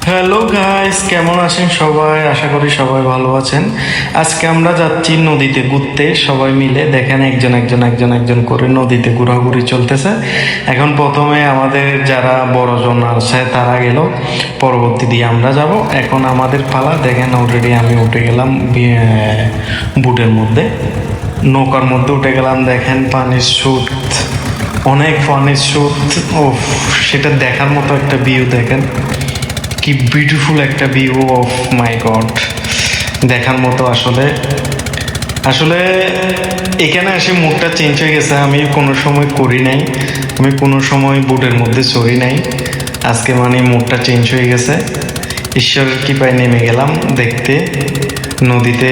Hello guys, কেমন আছেন সবাই? আশা করি সবাই ভালো আছেন। আজকে আমরা যাচ্ছি নদীতে ঘুরতে সবাই মিলে। দেখেন একজন একজন একজন একজন করে নদীতে ঘোরাঘুরি চলতেছে। এখন প্রথমে আমাদের যারা বড়জন আছে তারা গেল, পরবর্তী দিয়ে আমরা যাব। এখন আমাদের পালা। দেখেন অলরেডি আমি উঠে গেলাম বুটের মধ্যে, নৌকার মধ্যে উঠে গেলাম। দেখেন পানির স্রোত, অনেক পানির স্রোত। ও, সেটা দেখার মতো একটা ভিউ। দেখেন কি বিউটিফুল একটা ভিউ, অফ মাই গড, দেখার মতো। আসলে আসলে এখানে এসে মুডটা চেঞ্জ হয়ে গেছে। আমি কোনো সময় করি নাই, আমি কোনো সময় বুটের মধ্যে চড়ি নাই। আজকে মানে মুডটা চেঞ্জ হয়ে গেছে। ঈশ্বরের কৃপায় নেমে গেলাম দেখতে নদীতে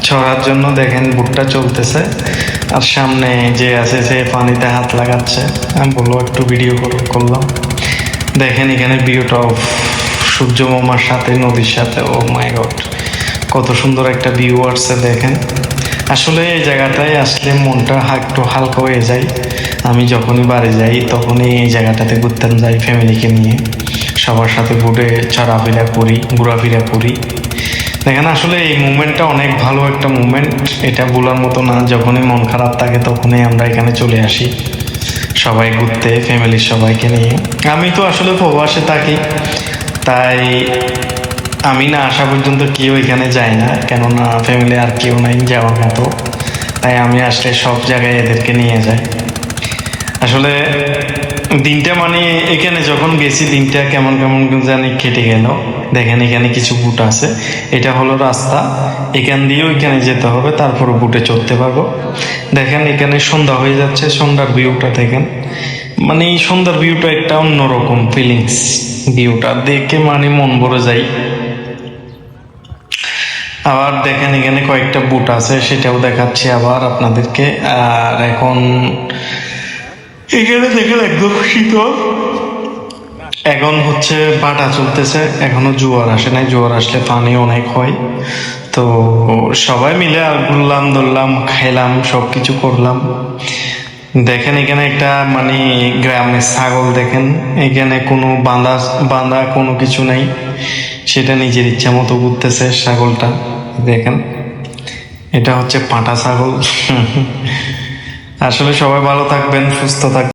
ছড়ার জন্য। দেখেন বুটটা চলতেছে, আর সামনে যে আছে সে পানিতে হাত লাগাচ্ছে। আমি বললো একটু ভিডিও করলাম। দেখেন এখানে ভিউটা অফ সূর্য মামার সাথে নদীর সাথে। ও মাই গড, কত সুন্দর একটা ভিউ আসছে। দেখেন আসলে এই জায়গাটায় আসলে মনটা একটু হালকা হয়ে যায়। আমি যখনই বাড়ি যাই তখনই এই জায়গাটাতে ঘুরতে যাই ফ্যামিলিকে নিয়ে, সবার সাথে ঘুরে ঘোরাফেরা করি। দেখেন আসলে এই মুভমেন্টটা অনেক ভালো একটা মুভমেন্ট, এটা বলার মতো না। যখনই মন খারাপ থাকে তখনই আমরা এখানে চলে আসি সবাই ঘুরতে, ফ্যামিলির সবাইকে নিয়ে। আমি তো আসলে প্রবাসে থাকি, তাই আমি না আসা পর্যন্ত কেউ এখানে যায় না, কেননা ফ্যামিলি আর কেউ নাই যাওয়ার মতো। তাই আমি আসলে সব জায়গায় এদেরকে নিয়ে যাই। আসলে দিনটা মানে এখানে যখন গেছি দিনটা কেমন কেমন জানি কেটে গেল। দেখেন এখানে কিছু বুট আছে, এটা হলো রাস্তা, এখান দিয়ে ওইখানে যেতে হবে, তারপর বুটে চড়তে পারবো। দেখেন এখানে সন্ধ্যা হয়ে যাচ্ছে, সন্ধ্যার ভিউটা দেখেন। মানে এই সন্ধ্যার ভিউটা একটা অন্যরকম ফিলিংস। ভিউটা দেখে মানে মন ভরে যায়। আবার দেখেন এখানে কয়েকটা বুট আছে, সেটাও দেখাচ্ছি আবার আপনাদেরকে। আর এখন এখানে দেখেন একদম শীতল। এখন হচ্ছে ভাটা চলতেছে, এখনো জোয়ার আসে নাই। জোয়ার আসলে পানি অনেক হয়। তো সবাই মিলে আর ঘুরলাম ধরলাম, খাইলাম, সব কিছু করলাম। দেখেন এখানে একটা মানে গ্রামের ছাগল। দেখেন এখানে কোনো বাঁধা বাঁধা কোনো কিছু নেই, সেটা নিজের ইচ্ছা মতো ঘুরতেছে ছাগলটা। দেখেন এটা হচ্ছে পাঁঠা ছাগল। আসলে সবাই ভালো থাকবেন, সুস্থ থাকবেন।